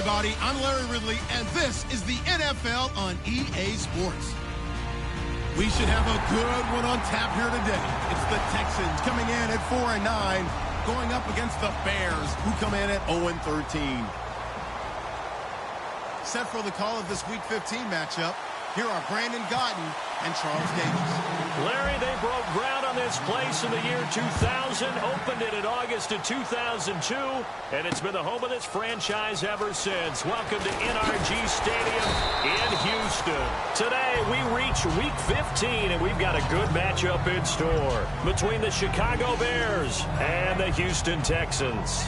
everybody. I'm Larry Ridley, and this is the NFL on EA Sports. We should have a good one on tap here today. It's the Texans coming in at 4-9, going up against the Bears, who come in at 0-13. Set for the call of this Week 15 matchup, here are Brandon Gaudin and Charles Davis. Larry, they broke ground on this place in the year 2000, opened it in August of 2002, and it's been the home of this franchise ever since. Welcome to NRG Stadium in Houston. Today, we reach Week 15, and we've got a good matchup in store between the Chicago Bears and the Houston Texans.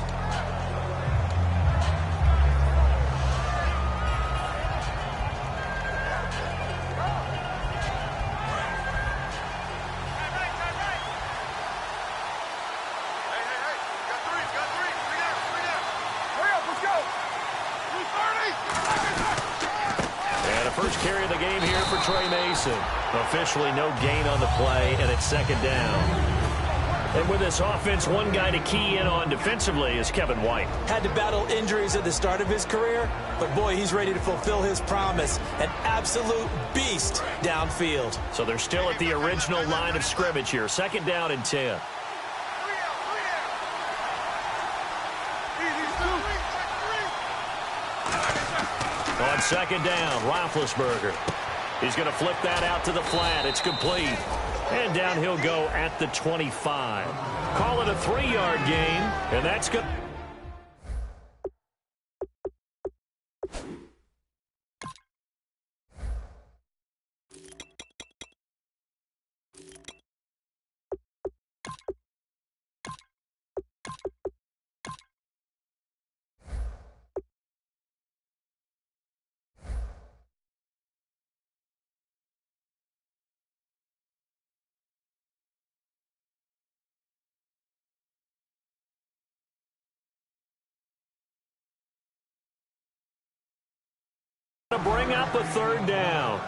Officially no gain on the play, and it's second down. And with this offense, one guy to key in on defensively is Kevin White. Had to battle injuries at the start of his career, but boy, he's ready to fulfill his promise. An absolute beast downfield. So they're still at the original line of scrimmage here. Second down and 10. On second down, Roethlisberger. He's going to flip that out to the flat. It's complete. And down he'll go at the 25. Call it a 3-yard gain, and that's good. To bring up a third down.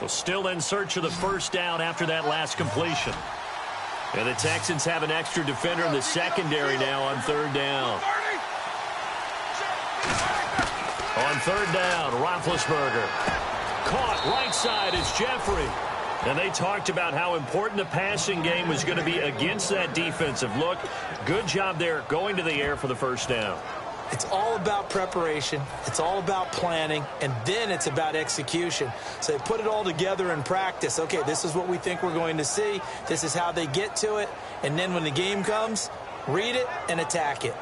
So still in search of the first down after that last completion. And the Texans have an extra defender in the secondary now on third down. On third down, Roethlisberger. Caught right side is Jeffrey. And they talked about how important the passing game was going to be against that defensive look. Good job there going to the air for the first down. It's all about preparation. It's all about planning. And then it's about execution. So they put it all together in practice. Okay, this is what we think we're going to see. This is how they get to it. And then when the game comes, read it and attack it.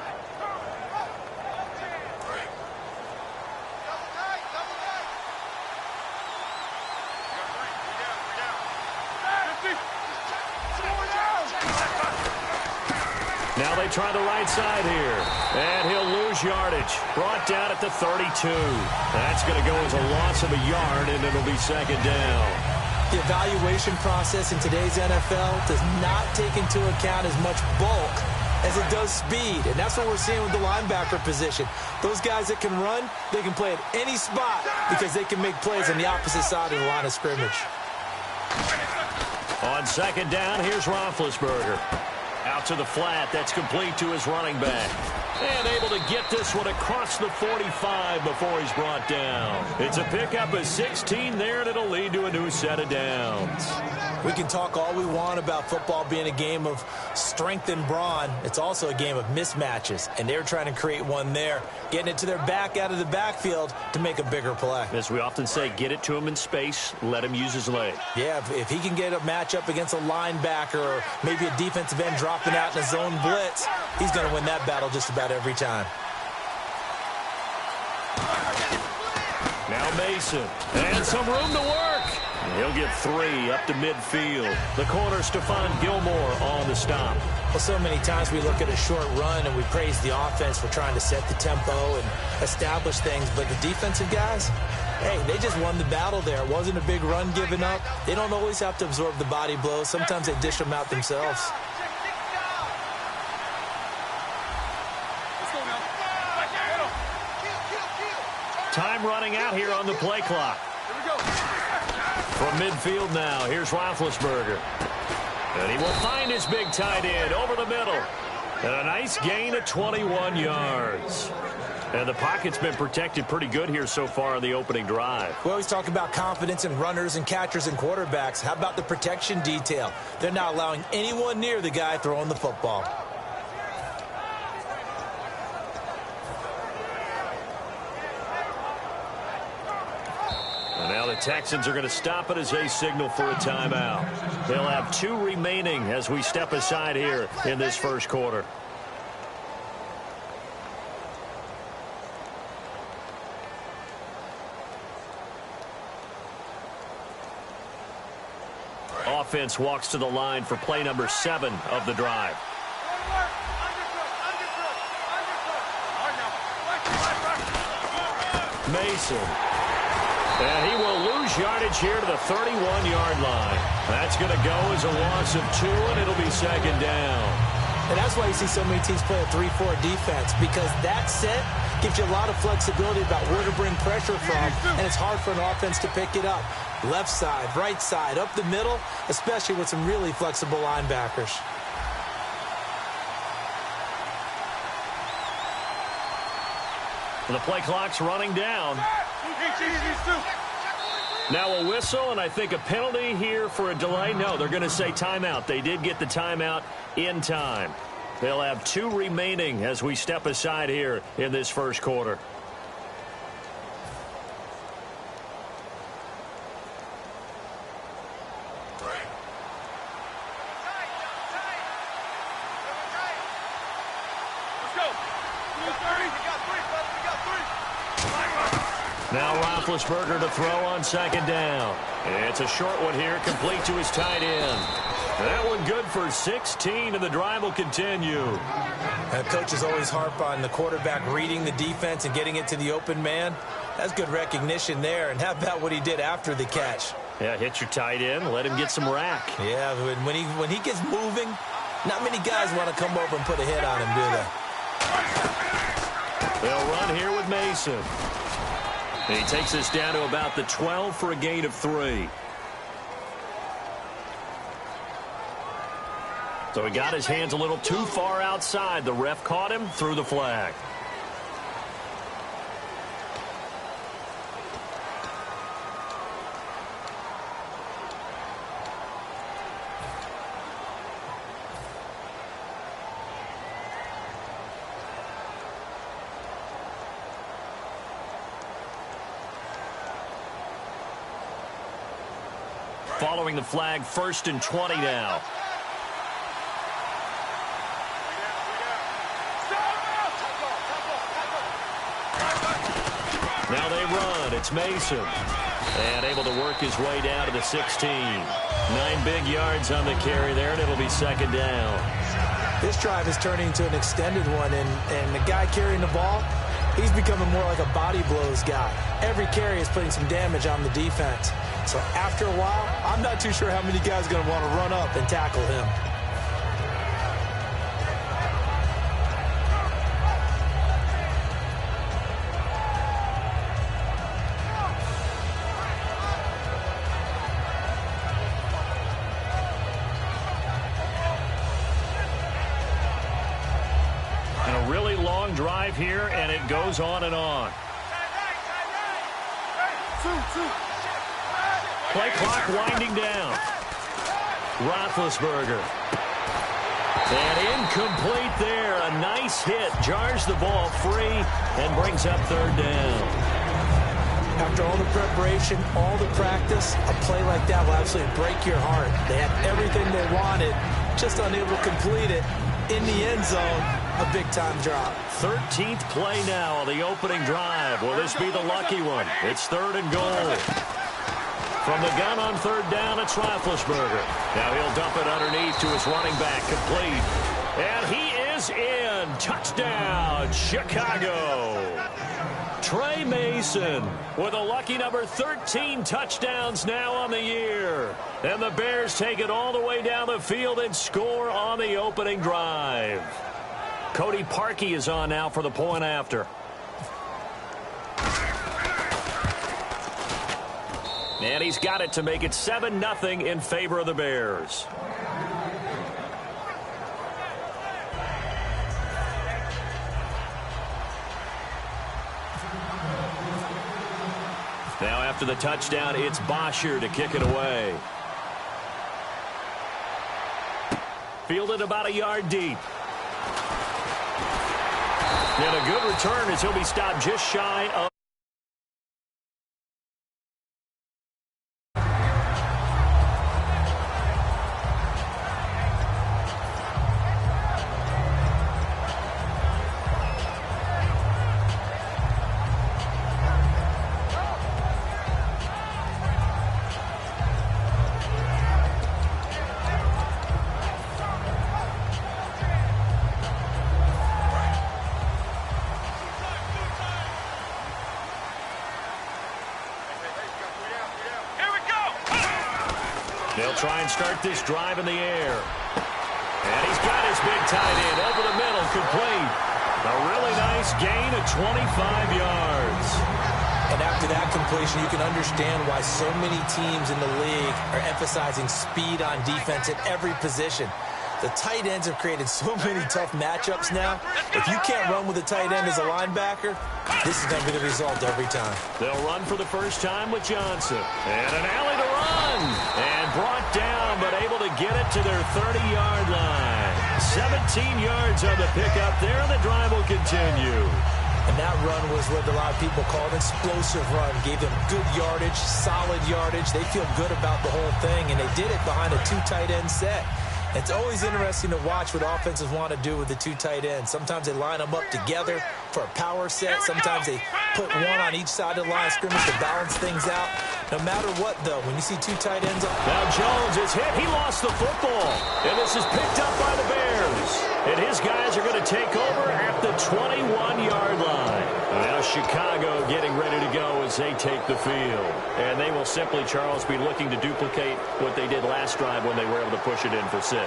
Now they try the right side here. And he'll lose yardage. Brought down at the 32. That's going to go as a loss of a yard, and it'll be second down. The evaluation process in today's NFL does not take into account as much bulk as it does speed. And that's what we're seeing with the linebacker position. Those guys that can run, they can play at any spot because they can make plays on the opposite side of the line of scrimmage. On second down, here's Roethlisberger. Out to the flat. That's complete to his running back. And able to get this one across the 45 before he's brought down. It's a pickup of 16 there, and it'll lead to a new set of downs. We can talk all we want about football being a game of strength and brawn. It's also a game of mismatches, and they're trying to create one there, getting it to their back out of the backfield to make a bigger play. As we often say, get it to him in space, let him use his leg. Yeah, if he can get a matchup against a linebacker or maybe a defensive end dropping out in a zone blitz, he's going to win that battle just about every time. Now Mason, and some room to work. He'll get 3 up to midfield. The corner, Stephon Gilmore on the stop. Well, so many times we look at a short run and we praise the offense for trying to set the tempo and establish things. But the defensive guys, hey, they just won the battle there. It wasn't a big run given up. They don't always have to absorb the body blows. Sometimes they dish them out themselves. Time running out here on the play clock. From midfield now, here's Roethlisberger. And he will find his big tight end over the middle. And a nice gain of 21 yards. And the pocket's been protected pretty good here so far in the opening drive. We always talk about confidence in runners and catchers and quarterbacks. How about the protection detail? They're not allowing anyone near the guy throwing the football. And now the Texans are going to stop it as they signal for a timeout. They'll have 2 remaining as we step aside here in this first quarter. Offense walks to the line for play number 7 of the drive. Mason. And he will lose yardage here to the 31-yard line. That's going to go as a loss of 2, and it'll be second down. And that's why you see so many teams play a 3-4 defense, because that set gives you a lot of flexibility about where to bring pressure from, and it's hard for an offense to pick it up. Left side, right side, up the middle, especially with some really flexible linebackers. And the play clock's running down. Now a whistle, and I think a penalty here for a delay. No, they're going to say timeout. They did get the timeout in time. They'll have 2 remaining as we step aside here in this first quarter. Now Roethlisberger to throw on second down. It's a short one here, complete to his tight end. That one good for 16, and the drive will continue. Coaches always harp on the quarterback reading the defense and getting it to the open man. That's good recognition there. And how about what he did after the catch? Yeah, hit your tight end, let him get some rack. Yeah, when he gets moving, not many guys want to come over and put a hit on him, do they? They'll run here with Mason. And he takes us down to about the 12 for a gain of 3. So he got his hands a little too far outside. The ref caught him, threw the flag. Following the flag, 1st and 20 now. Now they run. It's Mason. And able to work his way down to the 16. 9 big yards on the carry there, and it'll be second down. This drive is turning into an extended one, and the guy carrying the ball, he's becoming more like a body blows guy. Every carry is putting some damage on the defense. So after a while, I'm not too sure how many guys are going to want to run up and tackle him. And a really long drive here, and it goes on and on. Play clock winding down. Roethlisberger. And incomplete there. A nice hit. Jars the ball free and brings up 3rd down. After all the preparation, all the practice, a play like that will absolutely break your heart. They had everything they wanted, just unable to complete it. In the end zone, a big-time drop. 13th play now on the opening drive. Will this be the lucky one? It's 3rd and goal. From the gun on 3rd down, it's Roethlisberger. Now he'll dump it underneath to his running back, complete. And he is in. Touchdown, Chicago. Trey Mason with a lucky number 13 touchdowns now on the year. And the Bears take it all the way down the field and score on the opening drive. Cody Parkey is on now for the point after. And he's got it to make it 7-0 in favor of the Bears. Now after the touchdown, it's Bosher to kick it away. Fielded about a yard deep. And a good return as he'll be stopped just shy of. They'll try and start this drive in the air. And he's got his big tight end over the middle, complete. A really nice gain of 25 yards. And after that completion, you can understand why so many teams in the league are emphasizing speed on defense at every position. The tight ends have created so many tough matchups now. If you can't run with a tight end as a linebacker, this is going to be the result every time. They'll run for the first time with Johnson. And an alley to run. And brought down, but able to get it to their 30-yard line. 17 yards on the pickup there, and the drive will continue. And that run was what a lot of people call an explosive run. Gave them good yardage, solid yardage. They feel good about the whole thing, and they did it behind a two tight end set. It's always interesting to watch what offenses want to do with the two tight ends. Sometimes they line them up together for a power set. Sometimes they put one on each side of the line of scrimmage to balance things out. No matter what, though, when you see two tight ends up. Now Jones is hit. He lost the football. And this is picked up by the Bears. And his guys are going to take over at the 21-yard line. Now Chicago getting ready to go as they take the field. And they will simply, Charles, be looking to duplicate what they did last drive when they were able to push it in for 6.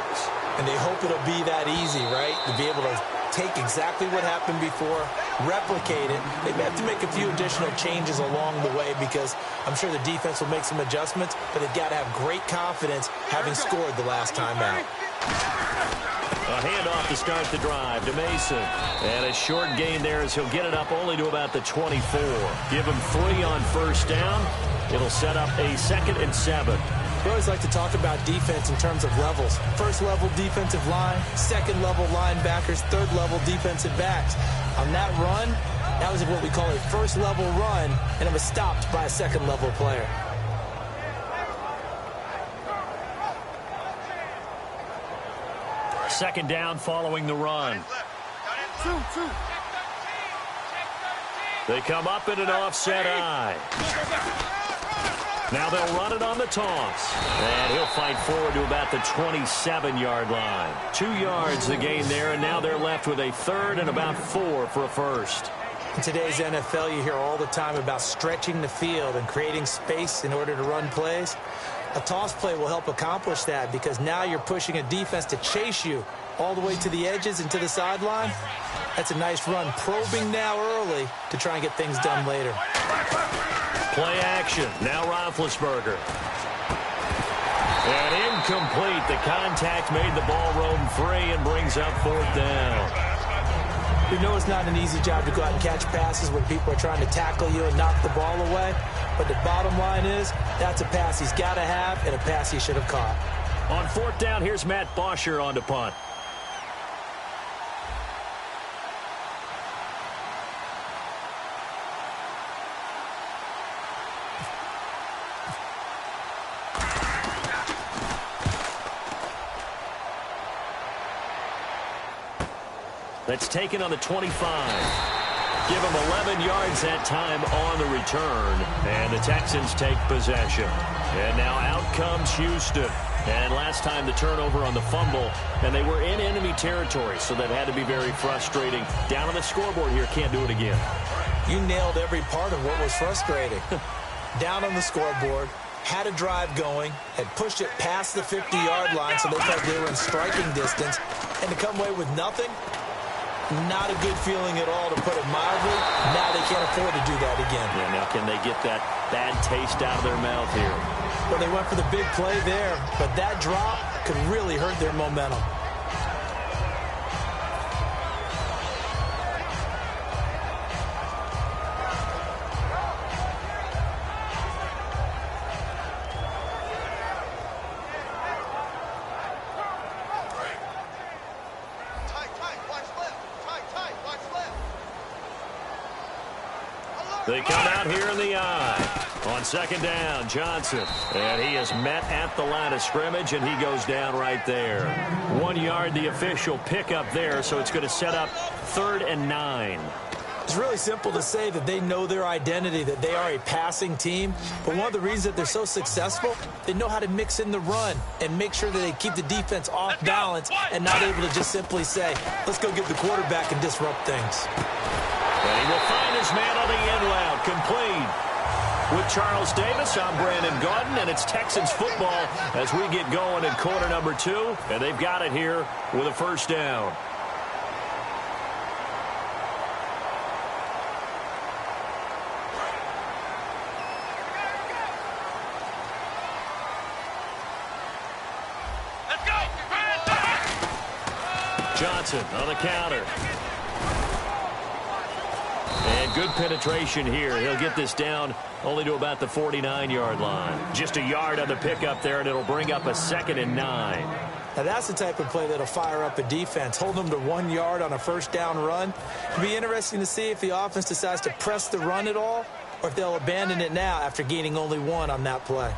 And they hope it'll be that easy, right? To be able to take exactly what happened before, replicate it. They may have to make a few additional changes along the way because I'm sure the defense will make some adjustments, but they've got to have great confidence having scored the last time out. A handoff to start the drive to Mason. And a short gain there as he'll get it up only to about the 24. Give him 3 on first down. It'll set up a 2nd and 7. We always like to talk about defense in terms of levels. First level defensive line, second level linebackers, third level defensive backs. On that run, that was what we call a first level run, and it was stopped by a second level player. Second down following the run. They come up in an offset eye. Now they'll run it on the toss. And he'll fight forward to about the 27-yard line. 2 yards the gain there, and now they're left with a 3rd and about 4 for a first. In today's NFL, you hear all the time about stretching the field and creating space in order to run plays. A toss play will help accomplish that because now you're pushing a defense to chase you all the way to the edges and to the sideline. That's a nice run, probing now early to try and get things done later. Play action. Now Roethlisberger. And incomplete. The contact made the ball roam free and brings up 4th down. You know it's not an easy job to go out and catch passes when people are trying to tackle you and knock the ball away. But the bottom line is that's a pass he's got to have and a pass he should have caught. On 4th down, here's Matt Bosher on to punt. That's taken on the 25. Give him 11 yards that time on the return. And the Texans take possession. And now out comes Houston. And last time the turnover on the fumble. And they were in enemy territory, so that had to be very frustrating. Down on the scoreboard here, can't do it again. You nailed every part of what was frustrating. Down on the scoreboard, had a drive going, had pushed it past the 50-yard line so they thought they were in striking distance. And to come away with nothing, Not a good feeling at all, to put it mildly. Now they can't afford to do that again. Yeah, now can they get that bad taste out of their mouth here? Well, they went for the big play there, but that drop could really hurt their momentum. They come out here in the eye. On second down, Johnson. And he is met at the line of scrimmage, and he goes down right there. 1 yard, the official pickup there, so it's going to set up 3rd and 9. It's really simple to say that they know their identity, that they are a passing team. But one of the reasons that they're so successful, they know how to mix in the run and make sure that they keep the defense off balance and not able to just simply say, let's go get the quarterback and disrupt things. And he will find his man on the end route, complete. With Charles Davis, I'm Brandon Gaudin, and it's Texans football as we get going in quarter number 2. And they've got it here with a first down. Johnson on the counter. And good penetration here. He'll get this down only to about the 49-yard line. Just a yard on the pickup there, and it'll bring up a 2nd and 9. Now, that's the type of play that'll fire up a defense. Hold them to 1 yard on a first down run. It'll be interesting to see if the offense decides to press the run at all or if they'll abandon it now after gaining only 1 on that play.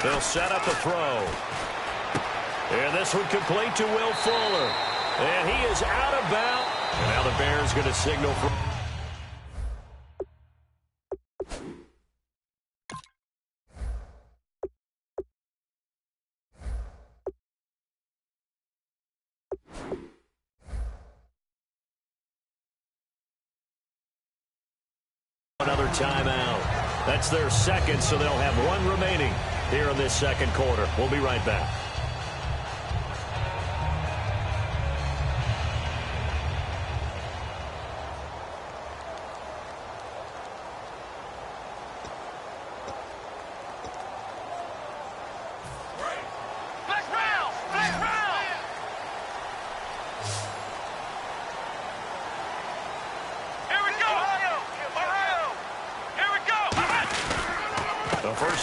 They'll set up a throw. And this one complete to Will Fuller. And he is out of bounds. And now the Bears going to signal for... Another timeout. That's their second, so they'll have 1 remaining here in this second quarter. We'll be right back.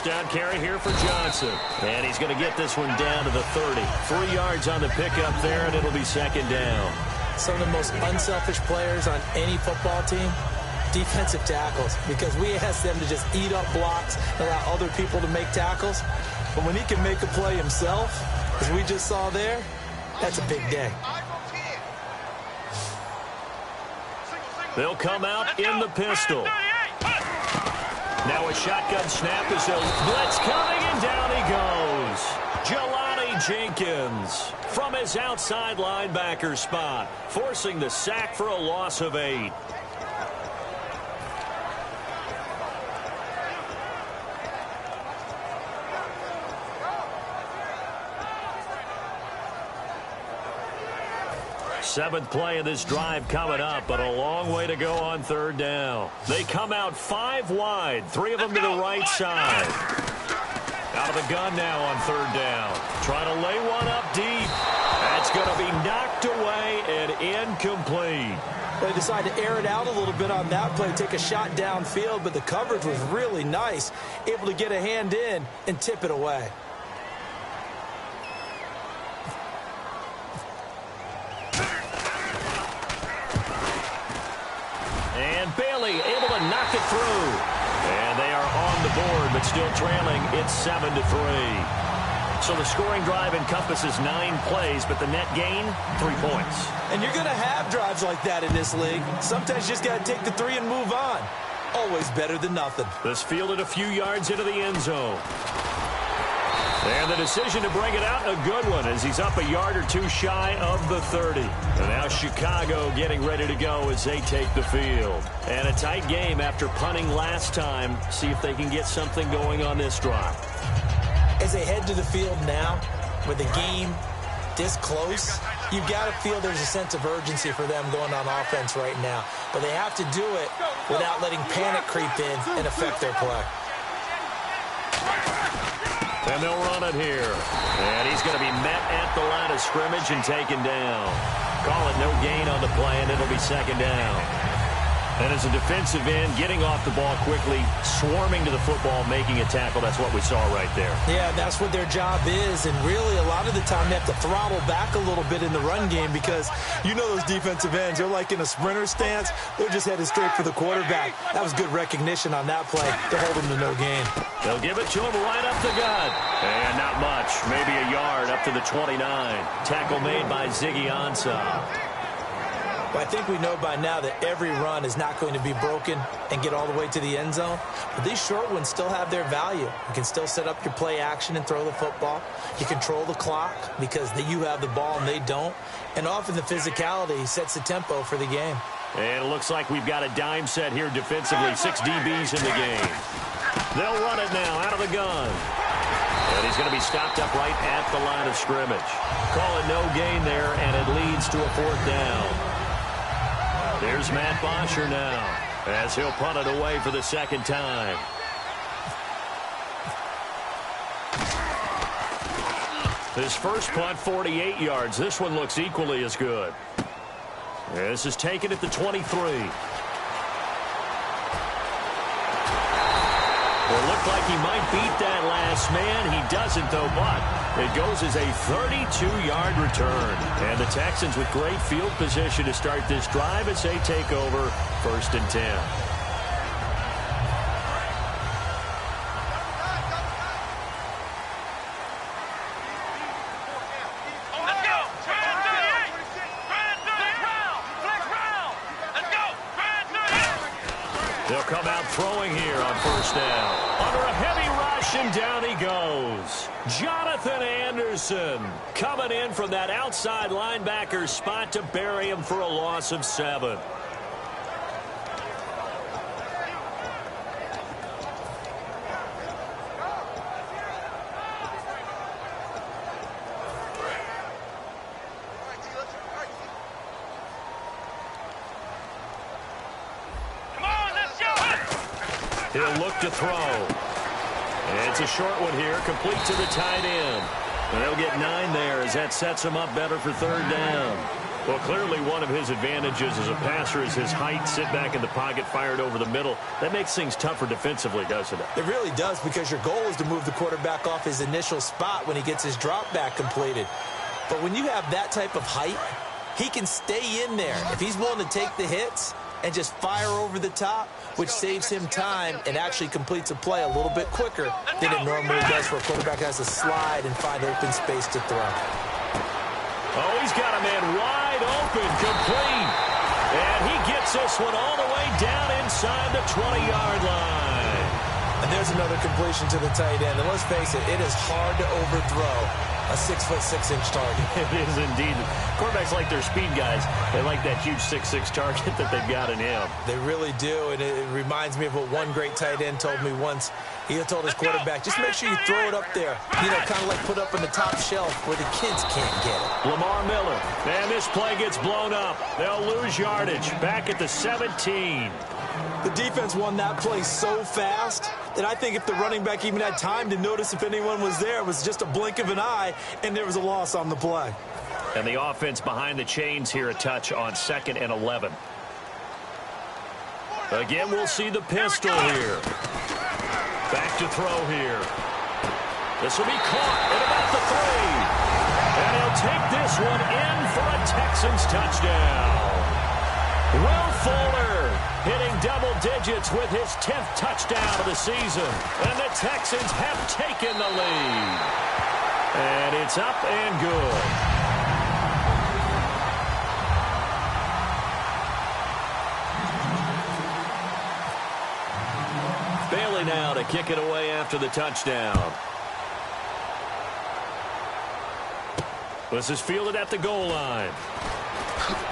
Down carry here for Johnson. And he's going to get this one down to the 30. 3 yards on the pickup there, and it'll be second down. Some of the most unselfish players on any football team, defensive tackles, because we ask them to just eat up blocks and allow other people to make tackles. But when he can make a play himself, as we just saw there, that's a big day. They'll come out in the pistol. Now a shotgun snap is a blitz coming, and down he goes. Jelani Jenkins from his outside linebacker spot, forcing the sack for a loss of 8. Seventh play of this drive coming up, but a long way to go on 3rd down. They come out 5 wide, 3 of them to the right side. Out of the gun now on 3rd down. Trying to lay one up deep. That's going to be knocked away and incomplete. They decided to air it out a little bit on that play, take a shot downfield, but the coverage was really nice, able to get a hand in and tip it away. And Bailey able to knock it through. And they are on the board, but still trailing. It's 7-3. So the scoring drive encompasses 9 plays, but the net gain, 3 points. And you're going to have drives like that in this league. Sometimes you just got to take the 3 and move on. Always better than nothing. This fielded a few yards into the end zone. And the decision to bring it out, a good one, as he's up a yard or 2 shy of the 30. And now Chicago getting ready to go as they take the field. And a tight game after punting last time. See if they can get something going on this drive. As they head to the field now, with the game this close, you've got to feel there's a sense of urgency for them going on offense right now. But they have to do it without letting panic creep in and affect their play. And they'll run it here. And he's going to be met at the line of scrimmage and taken down. Call it no gain on the play, and it'll be second down. And as a defensive end, getting off the ball quickly, swarming to the football, making a tackle, that's what we saw right there. Yeah, that's what their job is. And really, a lot of the time, they have to throttle back a little bit in the run game because you know those defensive ends, they're like in a sprinter stance. They're just headed straight for the quarterback. That was good recognition on that play to hold them to no gain. They'll give it to him right up the gut. And not much, maybe a yard up to the 29. Tackle made by Ziggy Ansah. Well, I think we know by now that every run is not going to be broken and get all the way to the end zone. But these short ones still have their value. You can still set up your play action and throw the football. You control the clock because you have the ball and they don't. And often the physicality sets the tempo for the game. And it looks like we've got a dime set here defensively. 6 DBs in the game. They'll run it now out of the gun. And he's going to be stopped up right at the line of scrimmage. Call it no gain there, and it leads to a 4th down. There's Matt Bosher now as he'll punt it away for the second time. His first punt, 48 yards. This one looks equally as good. This is taken at the 23. Well, it looked like he might beat that last man. He doesn't, though, but it goes as a 32-yard return. And the Texans with great field position to start this drive as they take over 1st and 10. They'll come out throwing here on 1st down. Under a heavy rush, and down he goes. Jonathan Anderson coming in from that outside linebacker spot to bury him for a loss of 7. He'll look to throw. And it's a short one here, complete to the tight end. And they'll get 9 there as that sets him up better for 3rd down. Well, clearly one of his advantages as a passer is his height, sit back in the pocket, fired over the middle. That makes things tougher defensively, doesn't it? It really does, because your goal is to move the quarterback off his initial spot when he gets his drop back completed. But when you have that type of height, he can stay in there. If he's willing to take the hits and just fire over the top, which saves him time and actually completes a play a little bit quicker than it normally does, for a quarterback has to slide and find open space to throw. Oh, he's got a man wide open, complete. And he gets this one all the way down inside the 20-yard line. And there's another completion to the tight end. And let's face it, it is hard to overthrow a 6'6" target. It is indeed. Quarterbacks like their speed guys. They like that huge 6'6" target that they've got in him. They really do, and it reminds me of what one great tight end told me once. He told his quarterback, just make sure you throw it up there. You know, kind of like put up on the top shelf where the kids can't get it. Lamar Miller. And this play gets blown up. They'll lose yardage. Back at the 17. The defense won that play so fast that I think if the running back even had time to notice if anyone was there, it was just a blink of an eye, and there was a loss on the play. And the offense behind the chains here, a touch on 2nd and 11. Again, we'll see the pistol here. Back to throw here. This will be caught at about the 3. And he'll take this one in for a Texans touchdown. Will Fuller hitting double digits with his 10th touchdown of the season. And the Texans have taken the lead. And it's up and good. Bailey now to kick it away after the touchdown. This is fielded at the goal line.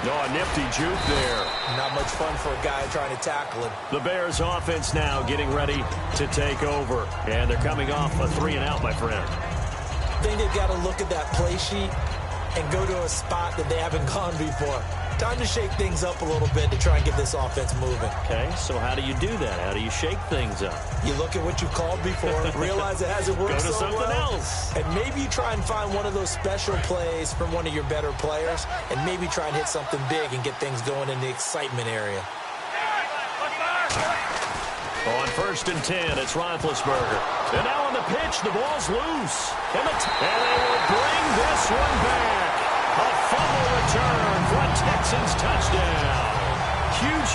No, a nifty juke there. Not much fun for a guy trying to tackle him. The Bears offense now getting ready to take over. And they're coming off a 3-and-out, my friend. I think they've got to look at that play sheet and go to a spot that they haven't gone before. Time to shake things up a little bit to try and get this offense moving. Okay, so how do you do that? How do you shake things up? You look at what you called before, realize it hasn't worked Go to so something well, else. and maybe you try and find one of those special plays from one of your better players, and maybe try and hit something big and get things going in the excitement area. On 1st and 10, it's Roethlisberger. And now on the pitch, the ball's loose. And they will bring this one back. A fumble return for a Texans touchdown.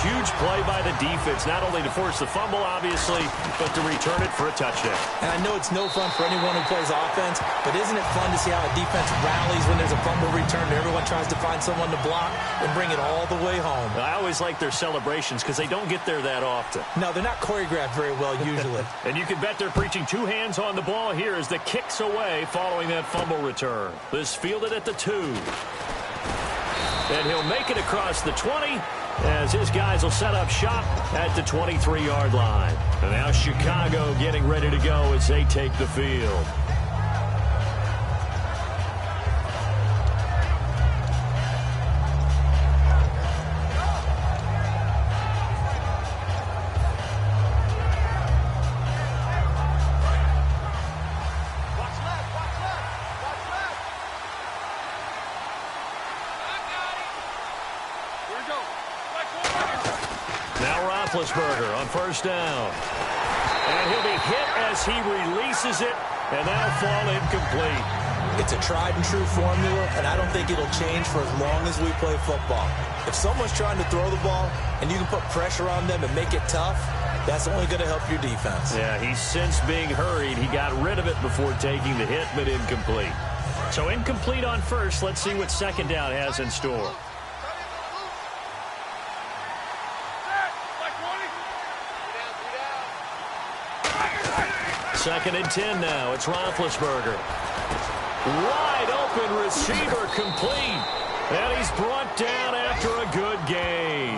Huge play by the defense, not only to force the fumble, obviously, but to return it for a touchdown. And I know it's no fun for anyone who plays offense, but isn't it fun to see how a defense rallies when there's a fumble return and everyone tries to find someone to block and bring it all the way home? I always like their celebrations because they don't get there that often. No, they're not choreographed very well usually. And you can bet they're preaching 2 hands on the ball here as the kick's away following that fumble return. This fielded at the 2. And he'll make it across the 20 as his guys will set up shop at the 23-yard line. And now Chicago getting ready to go as they take the field. Roethlisberger on 1st down. And he'll be hit as he releases it, and that'll fall incomplete. It's a tried and true formula, and I don't think it'll change for as long as we play football. If someone's trying to throw the ball and you can put pressure on them and make it tough, that's only going to help your defense. Yeah, he's since being hurried. He got rid of it before taking the hit, but incomplete. So incomplete on 1st. Let's see what 2nd down has in store. 2nd and 10 now. It's Roethlisberger. Wide open receiver complete. And he's brought down after a good gain.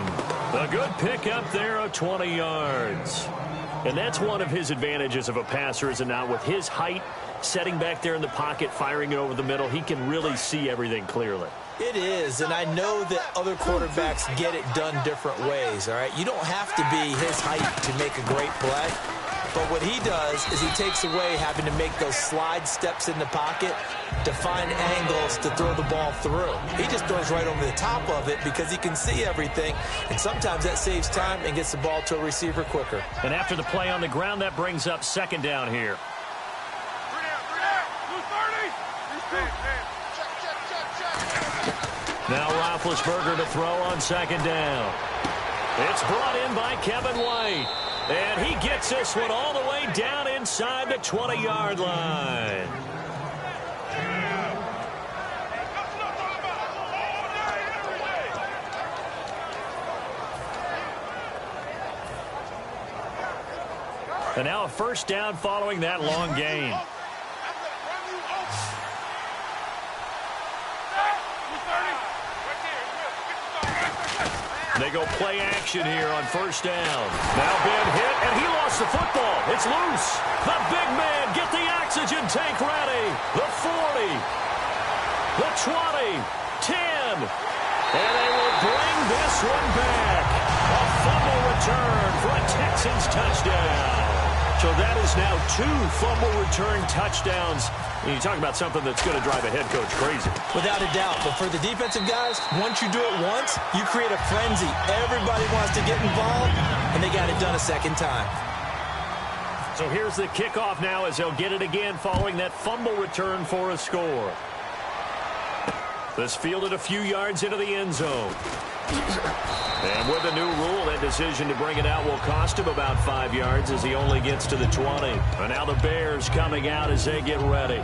A good pickup there of 20 yards. And that's one of his advantages of a passer, is it not? With his height, setting back there in the pocket, firing it over the middle, he can really see everything clearly. It is, and I know that other quarterbacks get it done different ways, all right? You don't have to be his height to make a great play. But what he does is he takes away having to make those slide steps in the pocket to find angles to throw the ball through. He just throws right over the top of it because he can see everything, and sometimes that saves time and gets the ball to a receiver quicker. And after the play on the ground, that brings up 2nd down here. Now Roethlisberger to throw on 2nd down. It's brought in by Kevin White. And he gets this one all the way down inside the 20-yard line. And now a 1st down following that long gain. They go play action here on 1st down. Now Ben hit, and he lost the football. It's loose. The big man, get the oxygen tank ready. The 40, the 20, 10. And they will bring this one back. A fumble return for a Texans touchdown. So that is now 2 fumble return touchdowns. And you talk about something that's going to drive a head coach crazy. Without a doubt. But for the defensive guys, once you do it once, you create a frenzy. Everybody wants to get involved, and they got it done a 2nd time. So here's the kickoff now as they'll get it again following that fumble return for a score. This fielded a few yards into the end zone. And with the new rule, that decision to bring it out will cost him about 5 yards as he only gets to the 20. And now the Bears coming out as they get ready.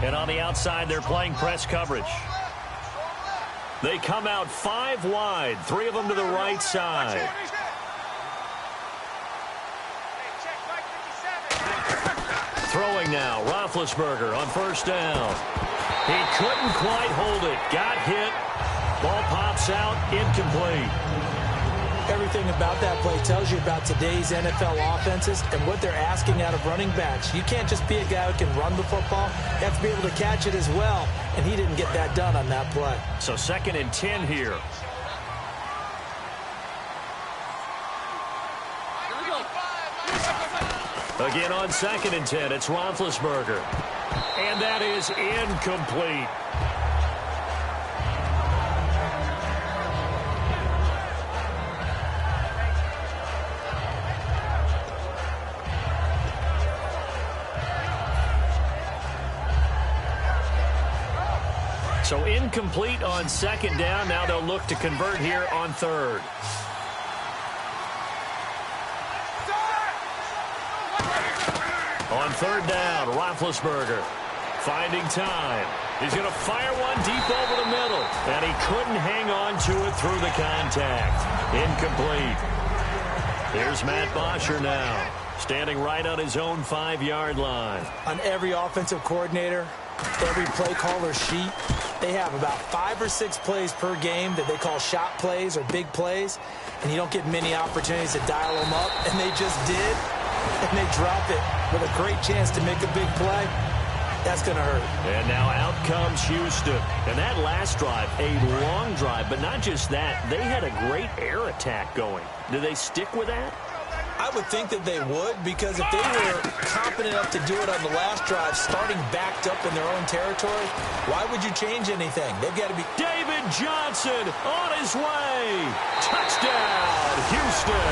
And on the outside, they're playing press coverage. They come out 5 wide, 3 of them to the right side. Throwing now, Roethlisberger on 1st down. He couldn't quite hold it. Got hit. Ball pops out, incomplete. Everything about that play tells you about today's NFL offenses and what they're asking out of running backs. You can't just be a guy who can run the football. You have to be able to catch it as well, and he didn't get that done on that play. So 2nd and 10 here. Again on 2nd and 10, it's Roethlisberger. And that is incomplete. So incomplete on 2nd down. Now they'll look to convert here on 3rd. On 3rd down, Roethlisberger finding time. He's going to fire one deep over the middle. And he couldn't hang on to it through the contact. Incomplete. Here's Matt Bosher now, standing right on his own 5-yard line. On every offensive coordinator, every play caller sheet, they have about 5 or 6 plays per game that they call shot plays or big plays, and you don't get many opportunities to dial them up, and they just did, and they drop it with a great chance to make a big play. That's going to hurt. And now out comes Houston. And that last drive, a long drive, but not just that, they had a great air attack going. Do they stick with that? I would think that they would, because if they were confident enough to do it on the last drive, starting backed up in their own territory, why would you change anything? They've got to be... David Johnson on his way. Touchdown, Houston.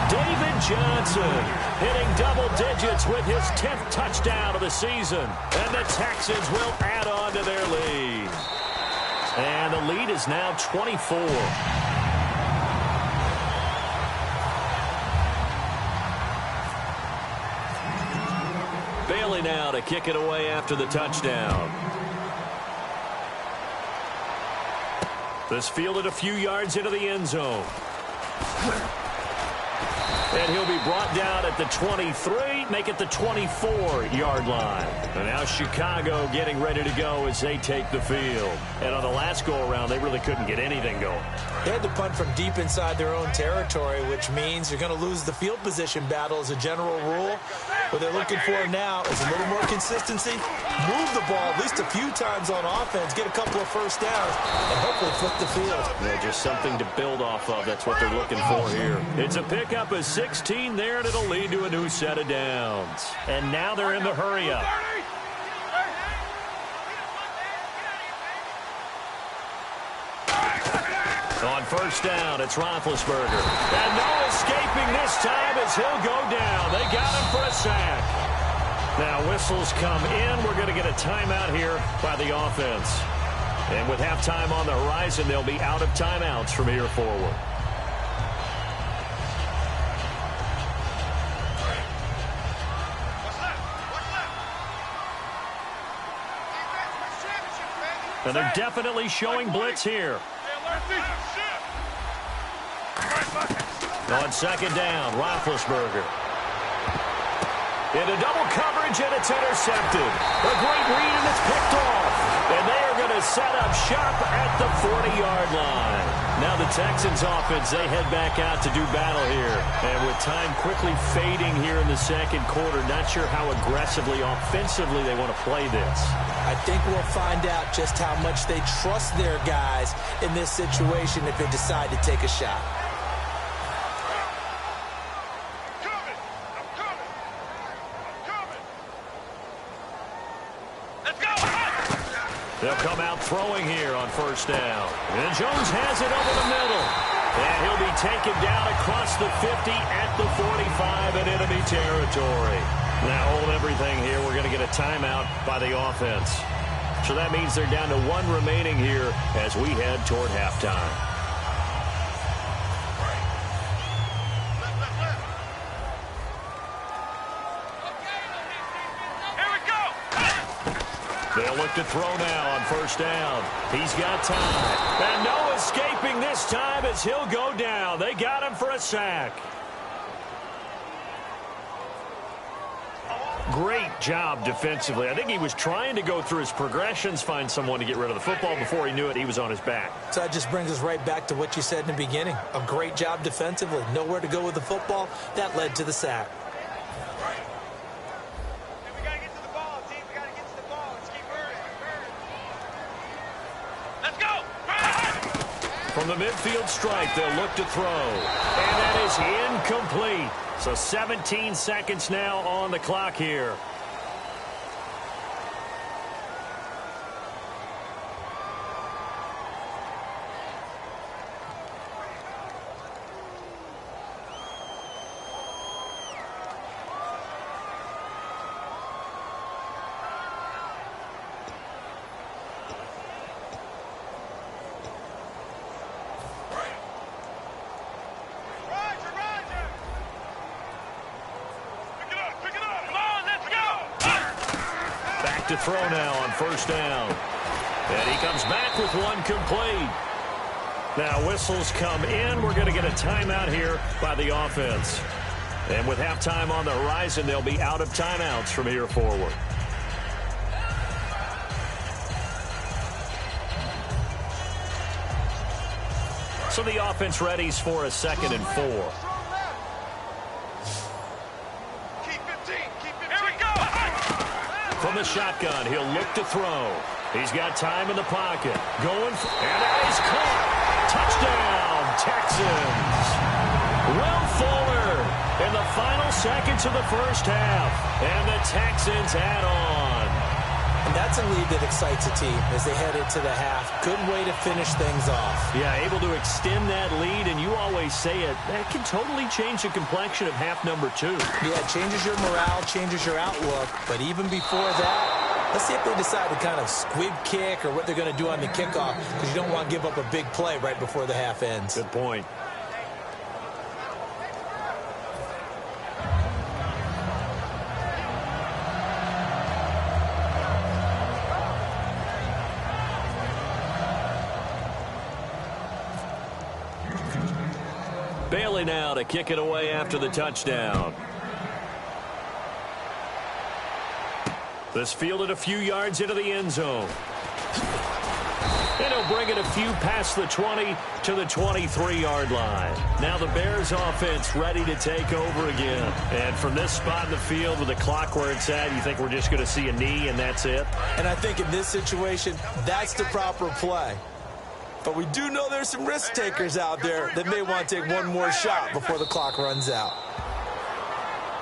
David Johnson hitting double digits with his 10th touchdown of the season. And the Texans will add on to their lead. And the lead is now 24. Bailey now to kick it away after the touchdown. This fielded a few yards into the end zone. And he'll be brought down at the 23, make it the 24-yard line. And now Chicago getting ready to go as they take the field. And on the last go-around, they really couldn't get anything going. They had to punt from deep inside their own territory, which means you're going to lose the field position battle as a general rule. What they're looking for now is a little more consistency, move the ball at least a few times on offense, get a couple of first downs, and hopefully flip the field. Yeah, just something to build off of. That's what they're looking for here. It's a pickup of 16 there, and it'll lead to a new set of downs. And now they're in the hurry-up. On first down, it's Roethlisberger. And no escaping this time as he'll go down. They got him for a sack. Now whistles come in. We're going to get a timeout here by the offense. And with halftime on the horizon, they'll be out of timeouts from here forward. And they're definitely showing blitz here. On second down, Roethlisberger. Into double coverage, and it's intercepted. A great read, and it's picked off. And they are going to set up shop at the 40-yard line. Now the Texans offense, they head back out to do battle here. And with time quickly fading here in the second quarter, not sure how aggressively, offensively they want to play this. I think we'll find out just how much they trust their guys in this situation if they decide to take a shot. They'll come out throwing here on first down. And Jones has it over the middle. And he'll be taken down across the 50 at the 45 in enemy territory. Now hold everything here. We're going to get a timeout by the offense. So that means they're down to 1 remaining here as we head toward halftime. They'll look to throw now on first down. He's got time. And no escaping this time as he'll go down. They got him for a sack. Great job defensively. I think he was trying to go through his progressions, find someone to get rid of the football. Before he knew it, he was on his back. So that just brings us right back to what you said in the beginning. A great job defensively. Nowhere to go with the football. That led to the sack. From the midfield stripe, they'll look to throw. And that is incomplete. So 17 seconds now on the clock here. To throw now on first down. And he comes back with one complete. Now whistles come in. We're going to get a timeout here by the offense. And with halftime on the horizon, they'll be out of timeouts from here forward. So the offense readies for a 2nd and 4. From the shotgun, he'll look to throw. He's got time in the pocket. And that is caught. Touchdown, Texans. Will Fuller in the final seconds of the first half. And the Texans add on. And that's a lead that excites a team as they head into the half. Good way to finish things off. Yeah, able to extend that lead, and you always say it, that can totally change the complexion of half number 2. Yeah, it changes your morale, changes your outlook. But even before that, let's see if they decide to kind of squib kick or what they're going to do on the kickoff, because you don't want to give up a big play right before the half ends. Good point. Bailey now to kick it away after the touchdown. This fielded a few yards into the end zone. And he'll bring it a few past the 20 to the 23-yard line. Now the Bears offense ready to take over again. And from this spot in the field with the clock where it's at, you think we're just going to see a knee and that's it? And I think in this situation, that's the proper play. But we do know there's some risk takers out there that may want to take one more shot before the clock runs out.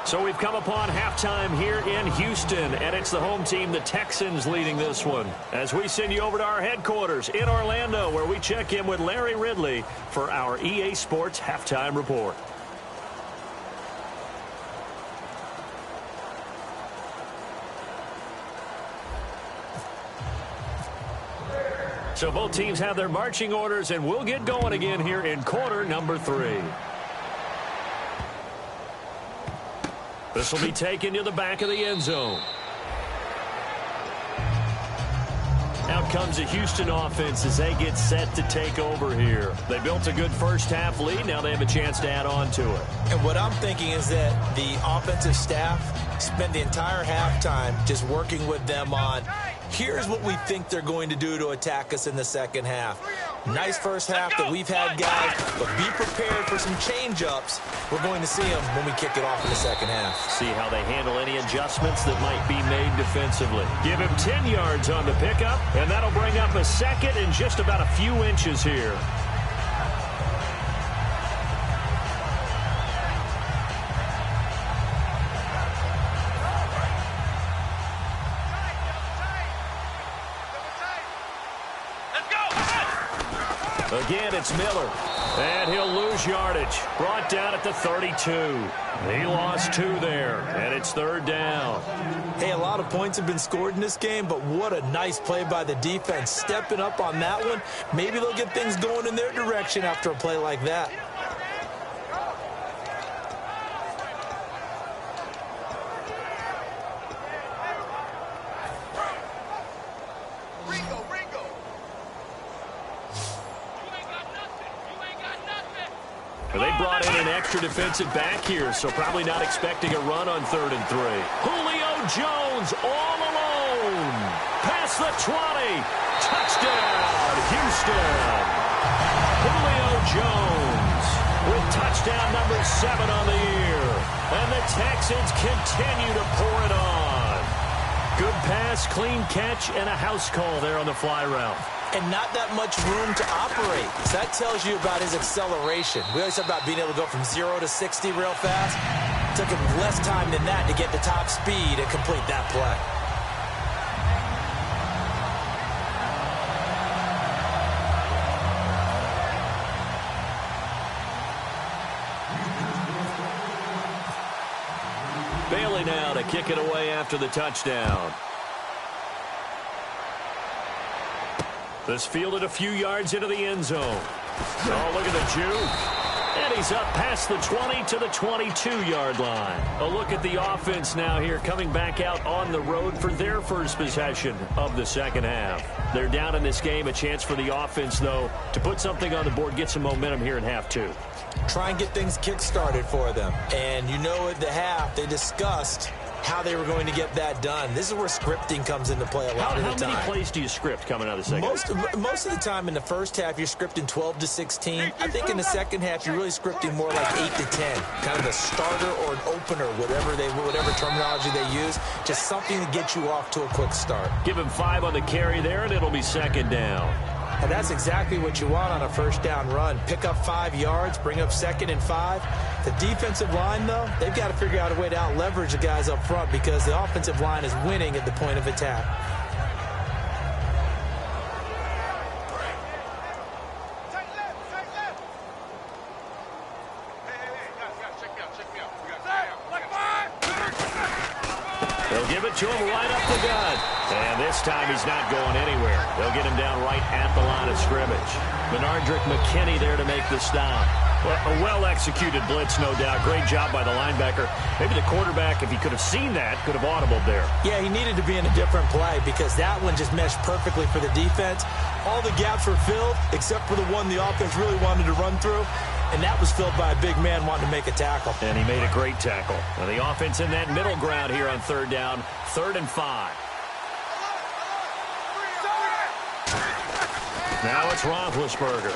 So we've come upon halftime here in Houston, and it's the home team, the Texans, leading this one. As we send you over to our headquarters in Orlando, where we check in with Larry Ridley for our EA Sports Halftime Report. So both teams have their marching orders, and we'll get going again here in quarter number 3. This will be taken to the back of the end zone. Out comes the Houston offense as they get set to take over here. They built a good first half lead. Now they have a chance to add on to it. And what I'm thinking is that the offensive staff spend the entire halftime just working with them on, here's what we think they're going to do to attack us in the second half. Nice first half that we've had, guys, but be prepared for some change-ups. We're going to see them when we kick it off in the second half. See how they handle any adjustments that might be made defensively. Give him 10 yards on the pickup, and that'll bring up a second and just about a few inches here. Again, it's Miller. And he'll lose yardage. Brought down at the 32. He lost 2 there, and it's third down. Hey, a lot of points have been scored in this game, but what a nice play by the defense. Stepping up on that one. Maybe they'll get things going in their direction after a play like that. They brought in an extra defensive back here, so probably not expecting a run on 3rd and 3. Julio Jones all alone. Past the 20. Touchdown, Houston. Julio Jones with touchdown number 7 on the year. And the Texans continue to pour it on. Good pass, clean catch, and a house call there on the fly route. And not that much room to operate. So that tells you about his acceleration. We always talk about being able to go from 0 to 60 real fast. It took him less time than that to get the top speed and complete that play. Bailey now to kick it away after the touchdown. This fielded a few yards into the end zone. Oh, look at the juke. And he's up past the 20 to the 22-yard line. A look at the offense now here coming back out on the road for their first possession of the second half. They're down in this game. A chance for the offense, though, to put something on the board, get some momentum here in half 2. Try and get things kick-started for them. And you know at the half, they discussed how they were going to get that done. This is where scripting comes into play a lot of the time. How many plays do you script coming out of the second half? Most of the time in the first half, you're scripting 12 to 16. I think in the second half, you're really scripting more like 8 to 10. Kind of a starter or an opener, whatever terminology they use. Just something to get you off to a quick start. Give him 5 on the carry there, and it'll be second down. And that's exactly what you want on a first down run. Pick up 5 yards, bring up 2nd and 5. The defensive line, though, they've got to figure out a way to out-leverage the guys up front because the offensive line is winning at the point of attack. They'll give it to him right up the gut. And this time he's not going anywhere. They'll get him down right at the line of scrimmage. Menardrick McKinney there to make the stop. Well, a well-executed blitz, no doubt. Great job by the linebacker. Maybe the quarterback, if he could have seen that, could have audibled there. Yeah, he needed to be in a different play because that one just meshed perfectly for the defense. All the gaps were filled except for the one the offense really wanted to run through. And that was filled by a big man wanting to make a tackle. And he made a great tackle. And the offense in that middle ground here on 3rd down, 3rd and 5. Now it's Roethlisberger.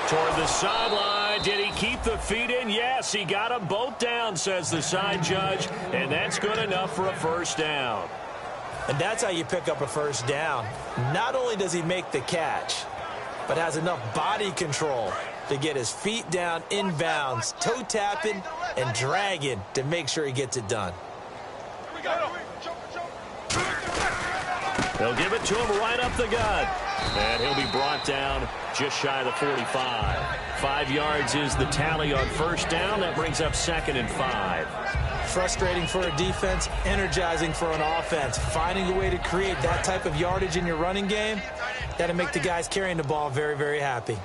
Toward the sideline. Did he keep the feet in? Yes, he got them both down, says the side judge. And that's good enough for a first down. And that's how you pick up a first down. Not only does he make the catch, but has enough body control to get his feet down inbounds, toe tapping and dragging to make sure he gets it done. They'll give it to him right up the gut. And he'll be brought down just shy of the 45. 5 yards is the tally on first down. That brings up 2nd and 5. Frustrating for a defense, energizing for an offense. Finding a way to create that type of yardage in your running game, that'll make the guys carrying the ball very, very happy.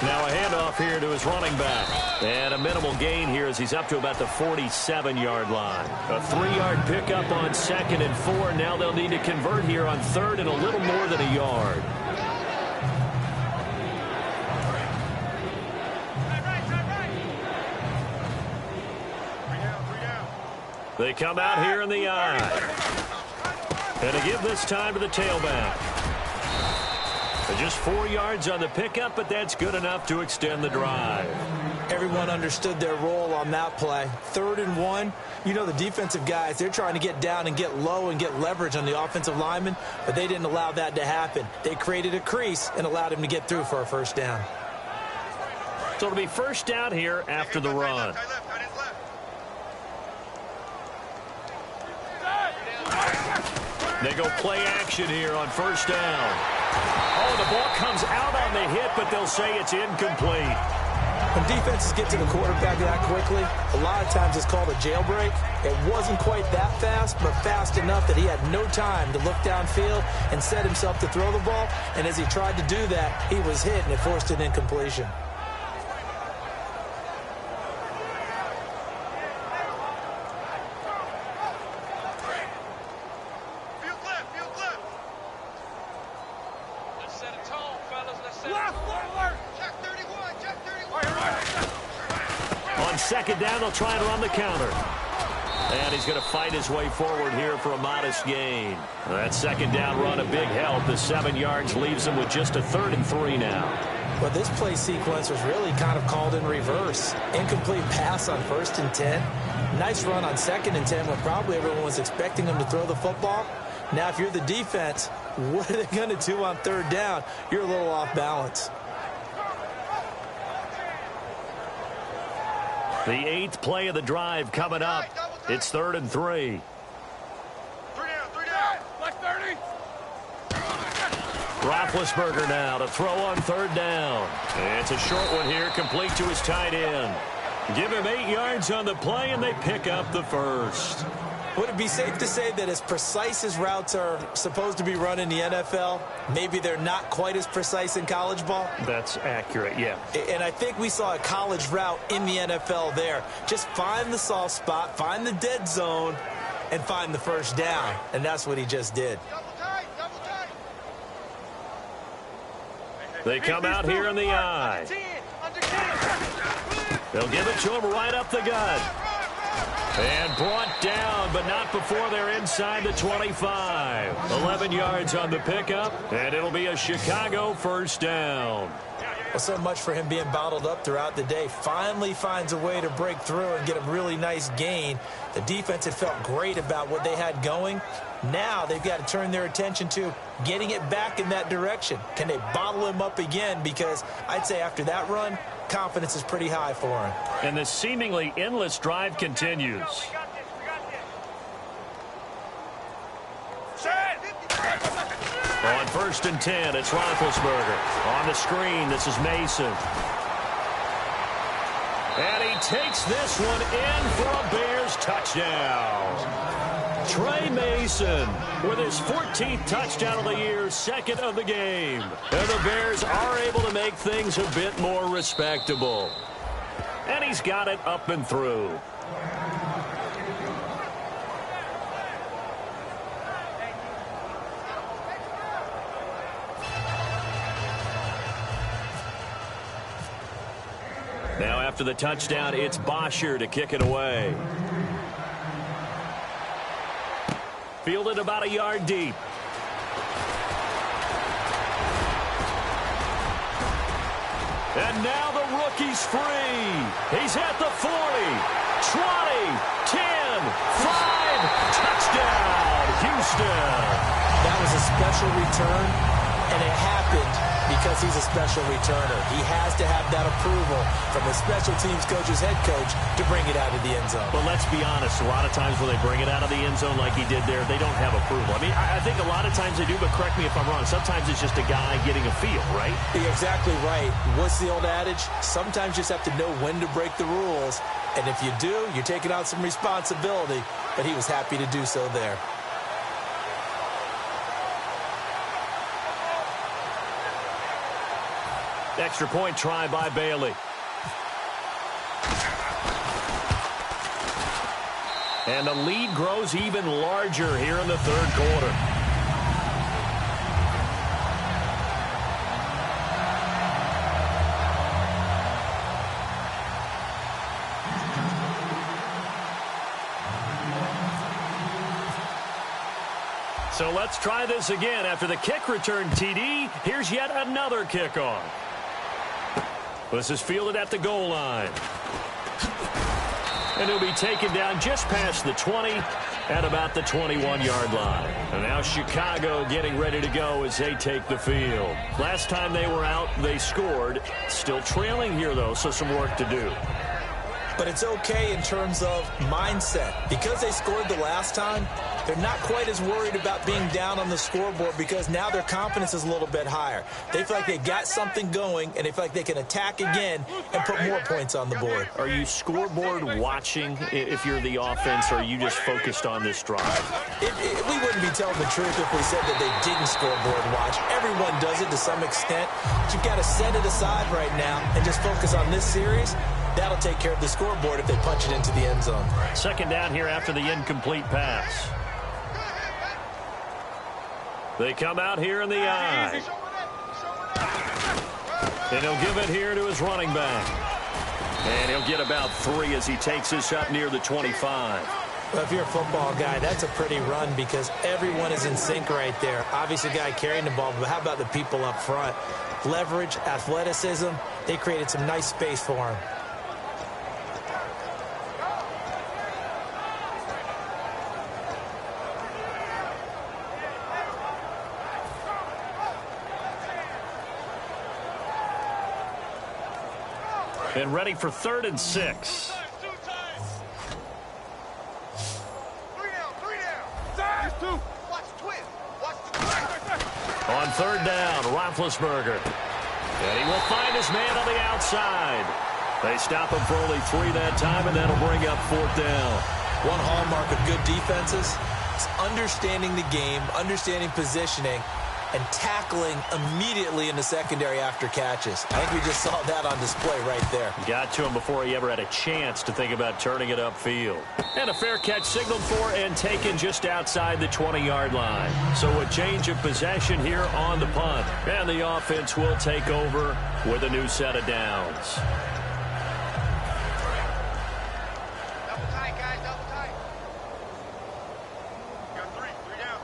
Now a handoff here to his running back. And a minimal gain here as he's up to about the 47-yard line. A 3-yard pickup on 2nd and 4. Now they'll need to convert here on 3rd and a little more than a yard. They come out here in the eye. And to give this time to the tailback. Just 4 yards on the pickup, but that's good enough to extend the drive. Everyone understood their role on that play. 3rd and 1. You know the defensive guys, they're trying to get down and get low and get leverage on the offensive lineman, but they didn't allow that to happen. They created a crease and allowed him to get through for a first down. So it'll be first down here after the run. They go play action here on first down. Oh, the ball comes out on the hit, but they'll say it's incomplete. When defenses get to the quarterback that quickly, a lot of times it's called a jailbreak. It wasn't quite that fast, but fast enough that he had no time to look downfield and set himself to throw the ball. And as he tried to do that, he was hit, and it forced an incompletion. second down. They'll try and run the counter. And he's going to fight his way forward here for a modest gain. That second down run, a big help. The 7 yards leaves him with just a 3rd and 3 now. Well, this play sequence was really kind of called in reverse. Incomplete pass on 1st and 10. Nice run on 2nd and 10 when probably everyone was expecting him to throw the football. Now, if you're the defense, what are they going to do on 3rd down? You're a little off balance. The 8th play of the drive coming up. It's 3rd and 3. 3 down. Black 30. Roethlisberger now to throw on 3rd down. It's a short one here, complete to his tight end. Give him 8 yards on the play, and they pick up the 1st. Would it be safe to say that as precise as routes are supposed to be run in the NFL, maybe they're not quite as precise in college ball? That's accurate, yeah. And I think we saw a college route in the NFL there. Just find the soft spot, find the dead zone, and find the 1st down. And that's what he just did. They come out here in the eye. They'll give it to him right up the gut. And brought down, but not before they're inside the 25. 11 yards on the pickup, and it'll be a Chicago 1st down. Well, so much for him being bottled up throughout the day. Finally finds a way to break through and get a really nice gain. The defense had felt great about what they had going. Now they've got to turn their attention to getting it back in that direction. Can they bottle him up again? Because I'd say after that run, confidence is pretty high for him. And the seemingly endless drive continues. On 1st and 10, it's Roethlisberger. On the screen, this is Mason. And he takes this one in for a Bears touchdown. Trey Mason with his 14th touchdown of the year, 2nd of the game. And the Bears are able to make things a bit more respectable. And he's got it up and through. Now after the touchdown, it's Bosher to kick it away. Fielded about a yard deep. And now the rookie's free. He's at the 40, 20, 10, 5, touchdown, Houston. That was a special return, and it happened because he's a special returner. He has to have that approval from the special teams coach's head coach to bring it out of the end zone. But let's be honest, a lot of times when they bring it out of the end zone like he did there, they don't have approval. I mean, I think a lot of times they do, but correct me if I'm wrong. Sometimes it's just a guy getting a feel, right? You're exactly right. What's the old adage? Sometimes you just have to know when to break the rules. And if you do, you're taking on some responsibility. But he was happy to do so there. Extra point try by Bailey. And the lead grows even larger here in the 3rd quarter. So let's try this again. After the kick return TD, here's yet another kickoff. This is fielded at the goal line. And he'll be taken down just past the 20 at about the 21-yard line. And now Chicago getting ready to go as they take the field. Last time they were out, they scored. Still trailing here, though, so some work to do. But it's okay in terms of mindset. Because they scored the last time, they're not quite as worried about being down on the scoreboard because now their confidence is a little bit higher. They feel like they got something going, and they feel like they can attack again and put more points on the board. Are you scoreboard watching if you're the offense, or are you just focused on this drive? We wouldn't be telling the truth if we said that they didn't scoreboard watch. Everyone does it to some extent. But you've got to set it aside right now and just focus on this series. That'll take care of the scoreboard if they punch it into the end zone. 2nd down here after the incomplete pass. They come out here in the eye. And he'll give it here to his running back. And he'll get about 3 as he takes this up near the 25. Well, if you're a football guy, that's a pretty run because everyone is in sync right there. Obviously, the guy carrying the ball, but how about the people up front? Leverage, athleticism, they created some nice space for him. And ready for 3rd and 6. On 3rd down, Roethlisberger. And he will find his man on the outside. They stop him for only 3 that time, and that'll bring up 4th down. One hallmark of good defenses is understanding the game, understanding positioning, and tackling immediately in the secondary after catches. I think we just saw that on display right there. Got to him before he ever had a chance to think about turning it upfield. And a fair catch signaled for and taken just outside the 20-yard line. So a change of possession here on the punt. And the offense will take over with a new set of downs. Double tight, guys, double tight. Got 3 down.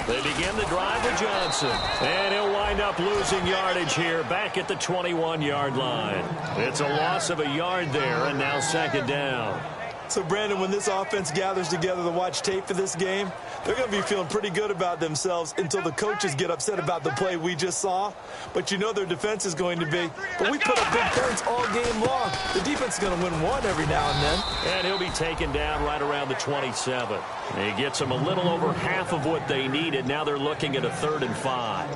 They begin the drive with Johnson. And he'll wind up losing yardage here back at the 21-yard line. It's a loss of a yard there, and now 2nd down. So, Brandon, when this offense gathers together to watch tape for this game, they're going to be feeling pretty good about themselves until the coaches get upset about the play we just saw. But you know their defense is going to be. But we put up big points all game long. The defense is going to win one every now and then. And he'll be taken down right around the 27. He gets them a little over half of what they needed. Now they're looking at a 3rd and 5.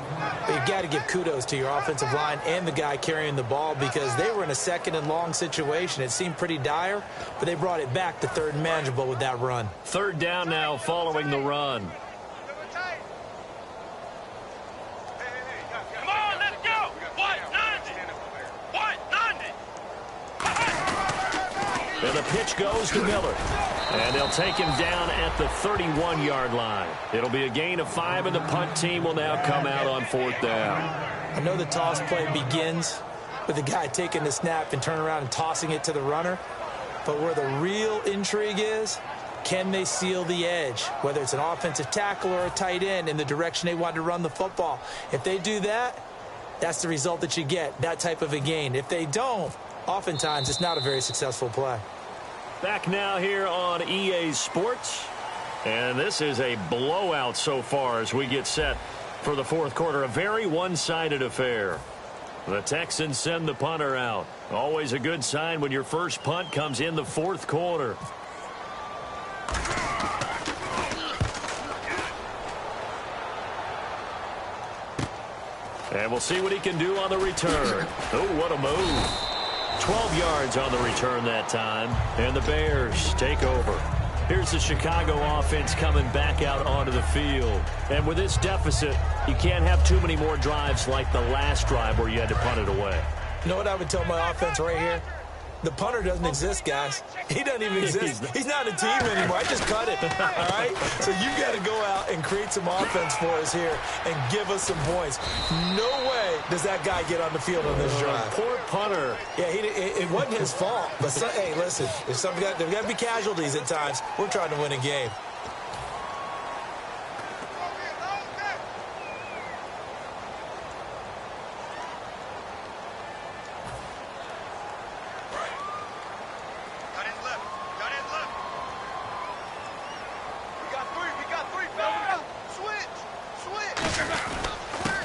You've got to give kudos to your offensive line and the guy carrying the ball because they were in a 2nd and long situation. It seemed pretty dire, but they brought it back to 3rd and manageable with that run. 3rd down now following the run. Come on, let's go. What? 90. And the pitch goes to Miller. And they'll take him down at the 31-yard line. It'll be a gain of 5, and the punt team will now come out on 4th down. I know the toss play begins with the guy taking the snap and turning around and tossing it to the runner. But where the real intrigue is, can they seal the edge? Whether it's an offensive tackle or a tight end in the direction they want to run the football. If they do that, that's the result that you get, that type of a gain. If they don't, oftentimes it's not a very successful play. Back now here on EA Sports. And this is a blowout so far as we get set for the 4th quarter. A very one-sided affair. The Texans send the punter out. Always a good sign when your first punt comes in the 4th quarter. And we'll see what he can do on the return. Oh, what a move. 12 yards on the return that time. And the Bears take over. Here's the Chicago offense coming back out onto the field. And with this deficit, you can't have too many more drives like the last drive where you had to punt it away. You know what I would tell my offense right here? The punter doesn't exist, guys. He doesn't even exist. He's not a team anymore. I just cut it, all right? So you got to go out and create some offense for us here and give us some points. No way does that guy get on the field on this drive. Poor punter. Yeah, it wasn't his fault. But, hey, listen, there's got to be casualties at times. We're trying to win a game.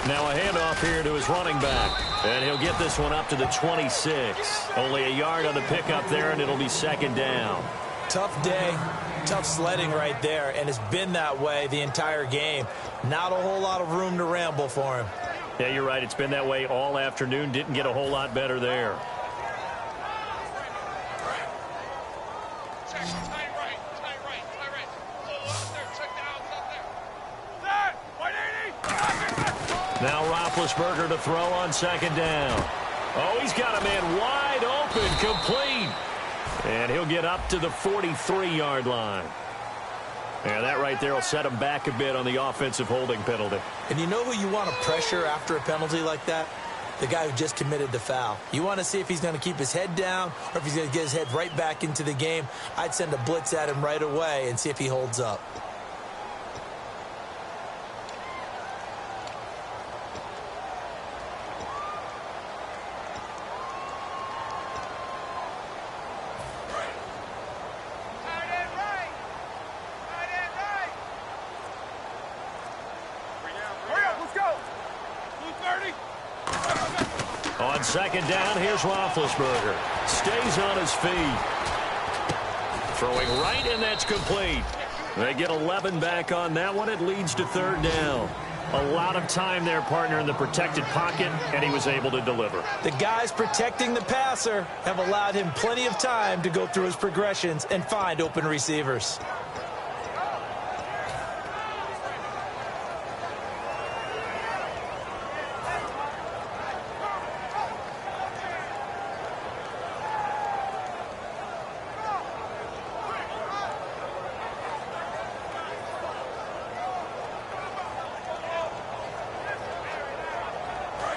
Now a handoff here to his running back. And he'll get this one up to the 26. Only a yard on the pickup there, and it'll be 2nd down. Tough day, tough sledding right there, and it's been that way the entire game. Not a whole lot of room to ramble for him. Yeah, you're right. It's been that way all afternoon. Didn't get a whole lot better there. Now Roethlisberger to throw on 2nd down. Oh, he's got a man wide open, complete. And he'll get up to the 43-yard line. And that right there will set him back a bit on the offensive holding penalty. And you know who you want to pressure after a penalty like that? the guy who just committed the foul. You want to see if he's going to keep his head down or if he's going to get his head right back into the game. I'd send a blitz at him right away and see if he holds up. On second down, here's Roethlisberger. Stays on his feet. Throwing right, and that's complete. They get 11 back on that one. It leads to third down. A lot of time there, partner, in the protected pocket, and he was able to deliver. The guys protecting the passer have allowed him plenty of time to go through his progressions and find open receivers.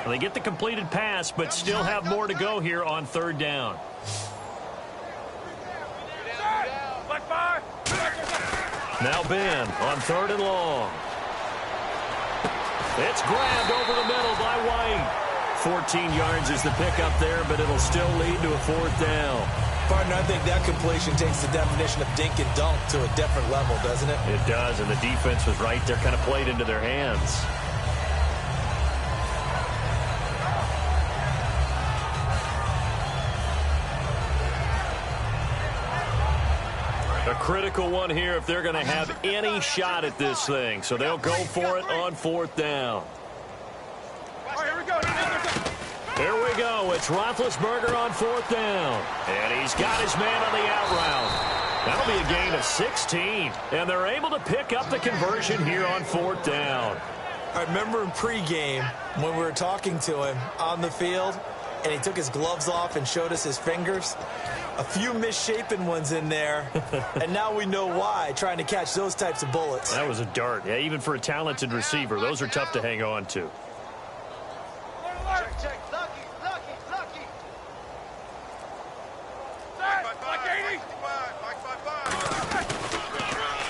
They get the completed pass, but still have more to go here on third down. Now Ben on third and long. It's grabbed over the middle by White. 14 yards is the pickup there, but it'll still lead to a fourth down. Partner, I think that completion takes the definition of dink and dunk to a different level, doesn't it? It does, and the defense was right there, kind of played into their hands. A critical one here if they're going to have any shot at this thing. So they'll go for it on fourth down. Here we go. It's Roethlisberger on fourth down. And he's got his man on the out route. That'll be a gain of 16. And they're able to pick up the conversion here on fourth down. I remember in pregame when we were talking to him on the field, and he took his gloves off and showed us his fingers. A few misshapen ones in there, and now we know why, trying to catch those types of bullets. That was a dart. Yeah, even for a talented receiver, those are tough to hang on to. Check. Lucky.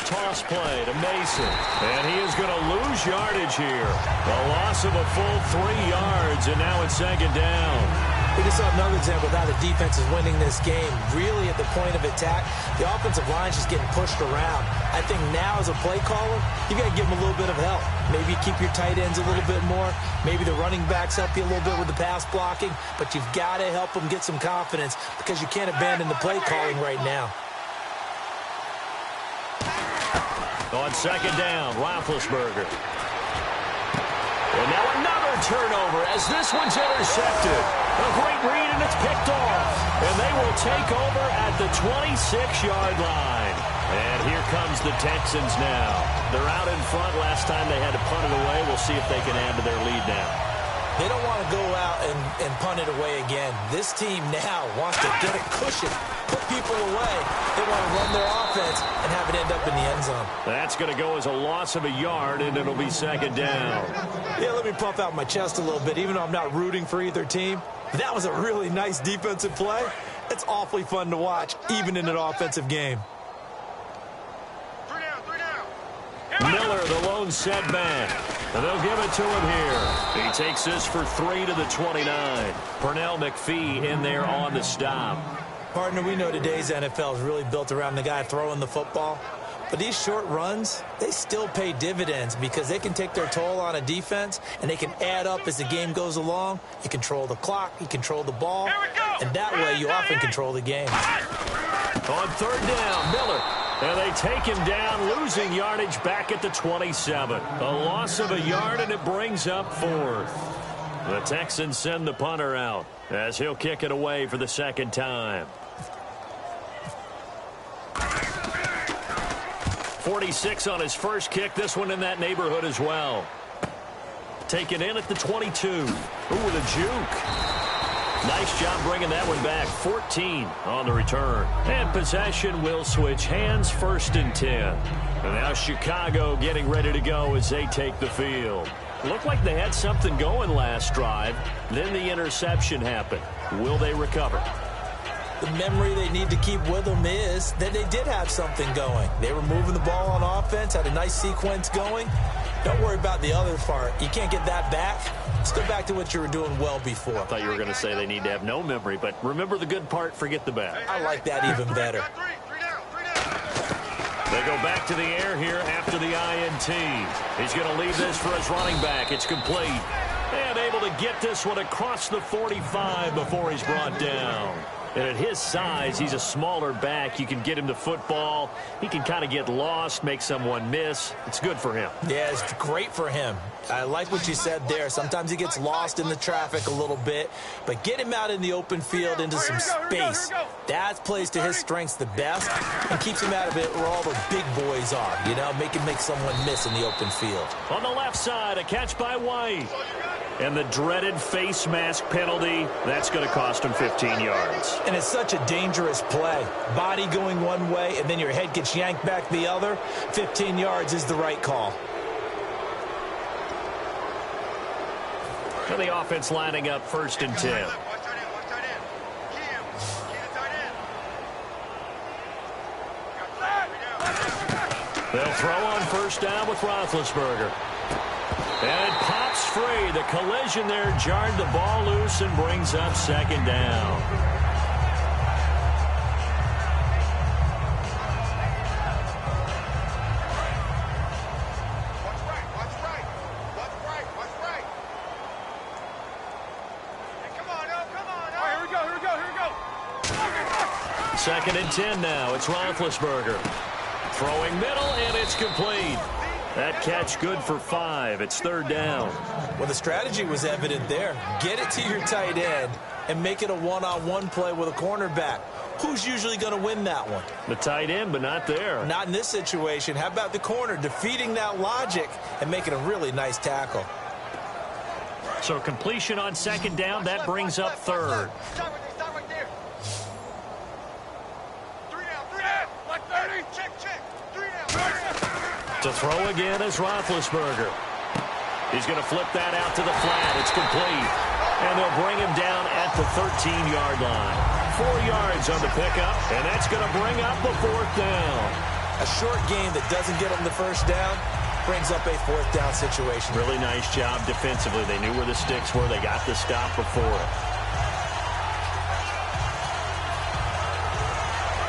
Toss play to Mason, and he is going to lose yardage here. A loss of a full 3 yards, and now it's second down. We just saw another example of how the defense is winning this game. Really at the point of attack, the offensive line is just getting pushed around. I think now as a play caller, you got to give them a little bit of help. Maybe keep your tight ends a little bit more. Maybe the running backs help you a little bit with the pass blocking. But you've got to help them get some confidence because you can't abandon the play calling right now. On second down, Roethlisberger. And now another turnover as this one's intercepted. A great read, and it's picked off. And they will take over at the 26-yard line. And here comes the Texans now. They're out in front. Last time they had to punt it away. We'll see if they can add to their lead now. They don't want to go out and punt it away again. This team now wants to get a cushion, put people away. They want to run their offense and have it end up in the end zone. That's going to go as a loss of a yard, and it'll be second down. Yeah, let me puff out my chest a little bit, even though I'm not rooting for either team. That was a really nice defensive play. It's awfully fun to watch, even in an offensive game. 3 down. Miller, the lone setback. And they'll give it to him here. He takes this for 3 to the 29. Pernell McPhee in there on the stop. Partner, we know today's NFL is really built around the guy throwing the football. But these short runs, they still pay dividends because they can take their toll on a defense and they can add up as the game goes along. You control the clock, you control the ball, and that way you often control the game. On third down, Miller. And they take him down, losing yardage back at the 27. A loss of a yard, and it brings up fourth. The Texans send the punter out as he'll kick it away for the second time. 46 on his first kick. This one in that neighborhood as well. Taken in at the 22. Ooh, with a juke. Nice job bringing that one back. 14 on the return. And possession will switch hands, 1st and 10. And now Chicago getting ready to go as they take the field. Looked like they had something going last drive. Then the interception happened. Will they recover? The memory they need to keep with them is that they did have something going. They were moving the ball on offense, had a nice sequence going. Don't worry about the other part. You can't get that back. Let's go back to what you were doing well before. I thought you were going to say they need to have no memory, but remember the good part, forget the bad. I like that even better. They go back to the air here after the INT. He's going to leave this for his running back. It's complete. And able to get this one across the 45 before he's brought down. And at his size, he's a smaller back. You can get him the football. He can kind of get lost, make someone miss. It's good for him. Yeah, it's great for him. I like what you said there. Sometimes he gets lost in the traffic a little bit, but get him out in the open field into some space. That plays to his strengths the best and keeps him out of it where all the big boys are. You know, make someone miss in the open field. On the left side, a catch by White. And the dreaded face mask penalty, that's going to cost him 15 yards. And it's such a dangerous play. Body going one way, and then your head gets yanked back the other. 15 yards is the right call. And the offense lining up 1st and 10. They'll throw on 1st down with Roethlisberger. And it pops free. The collision there jarred the ball loose and brings up 2nd down. What's right? Hey, come on. All right, here we go. 2nd and 10 now. It's Roethlisberger. Throwing middle, and it's complete. That catch good for 5. It's 3rd down. Well, the strategy was evident there. Get it to your tight end and make it a one-on-one play with a cornerback. Who's usually going to win that one? The tight end, but not there. Not in this situation. How about the corner defeating that logic and making a really nice tackle? So completion on 2nd down, that brings up 3rd. Stop right there. 3 down. Like 30. Check. 3 down. To throw again is Roethlisberger. He's going to flip that out to the flat. It's complete. And they'll bring him down at the 13-yard line. 4 yards on the pickup, and that's going to bring up a 4th down. A short game that doesn't get them the 1st down brings up a 4th down situation. Really nice job defensively. They knew where the sticks were. They got the stop before it.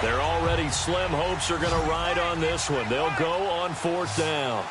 Their already slim hopes are going to ride on this one. They'll go on 4th down.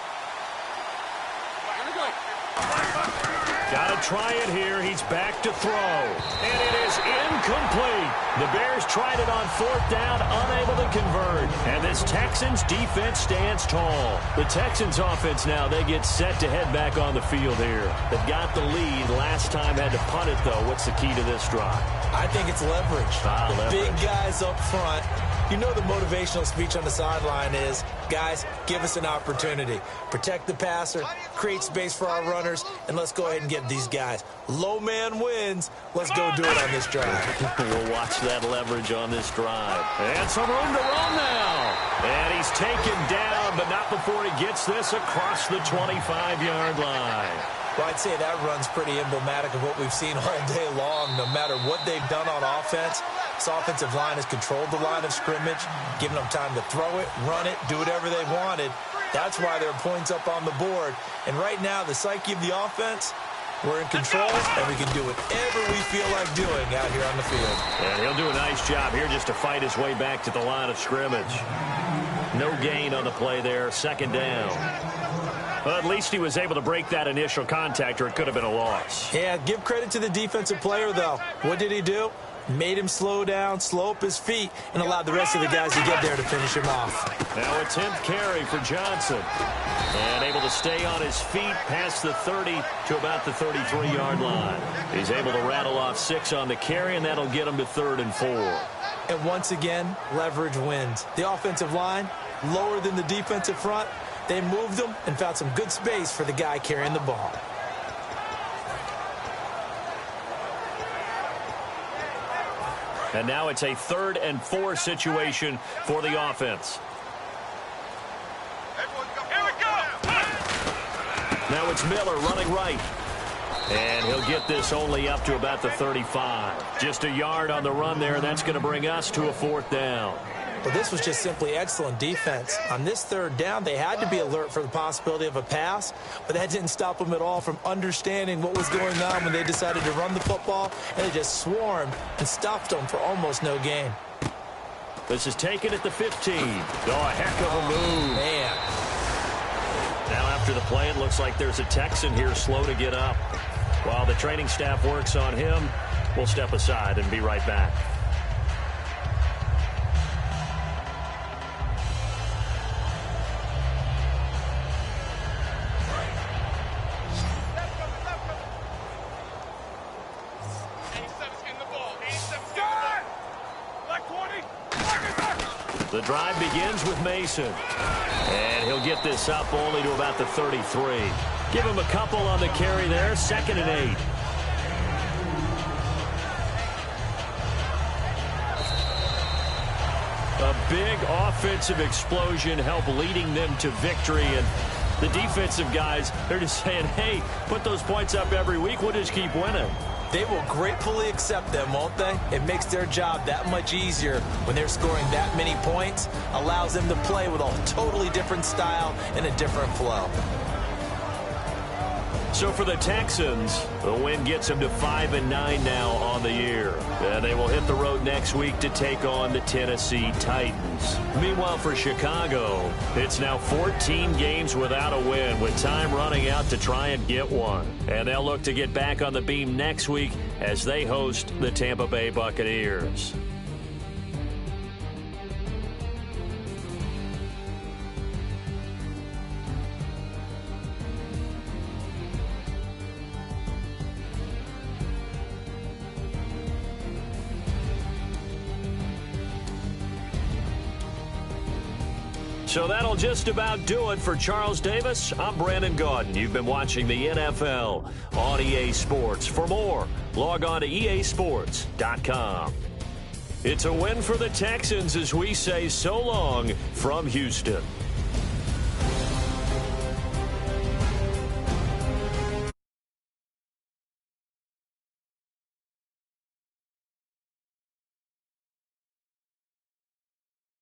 Got to try it here. He's back to throw. And it is incomplete. The Bears tried it on 4th down, unable to convert. And this Texans defense stands tall. The Texans offense now, they get set to head back on the field here. They've got the lead. Last time had to punt it, though. What's the key to this drive? I think it's leverage. The big guys up front. You know the motivational speech on the sideline is, guys, give us an opportunity. Protect the passer, create space for our runners, and let's go ahead and get these guys. Low man wins. Let's go do it on this drive. We'll watch that leverage on this drive. And some room to run now. And he's taken down, but not before he gets this across the 25-yard line. Well, I'd say that run's pretty emblematic of what we've seen all day long. No matter what they've done on offense, this offensive line has controlled the line of scrimmage, given them time to throw it, run it, do whatever they wanted. That's why there are points up on the board. And right now, the psyche of the offense, we're in control, and we can do whatever we feel like doing out here on the field. And he'll do a nice job here just to fight his way back to the line of scrimmage. No gain on the play there, 2nd down. Well, at least he was able to break that initial contact, or it could have been a loss. Yeah, give credit to the defensive player, though. What did he do? Made him slow down, slow up his feet, and allowed the rest of the guys to get there to finish him off. Now a 10th carry for Johnson. And able to stay on his feet past the 30 to about the 33-yard line. He's able to rattle off 6 on the carry, and that'll get him to 3rd and 4. And once again, leverage wins. The offensive line, lower than the defensive front. They moved them and found some good space for the guy carrying the ball. And now it's a 3rd and 4 situation for the offense. Now it's Miller running right. And he'll get this only up to about the 35. Just a yard on the run there. That's going to bring us to a 4th down. Well, this was just simply excellent defense. On this 3rd down, they had to be alert for the possibility of a pass, but that didn't stop them at all from understanding what was going on when they decided to run the football, and they just swarmed and stuffed them for almost no gain. This is taken at the 15. Oh, a heck of a move. Man. Now after the play, it looks like there's a Texan here slow to get up. While the training staff works on him, we'll step aside and be right back. The drive begins with Mason. And he'll get this up only to about the 33. Give him a couple on the carry there. 2nd and 8. A big offensive explosion helped leading them to victory. And the defensive guys, they're just saying, hey, put those points up every week. We'll just keep winning. They will gratefully accept them, won't they? It makes their job that much easier when they're scoring that many points. Allows them to play with a totally different style and a different flow. So for the Texans, the win gets them to 5-9 now on the year. And they will hit the road next week to take on the Tennessee Titans. Meanwhile, for Chicago, it's now 14 games without a win, with time running out to try and get one. And they'll look to get back on the beam next week as they host the Tampa Bay Buccaneers. So that'll just about do it for Charles Davis. I'm Brandon Gaudin. You've been watching the NFL on EA Sports. For more, log on to easports.com. It's a win for the Texans as we say so long from Houston.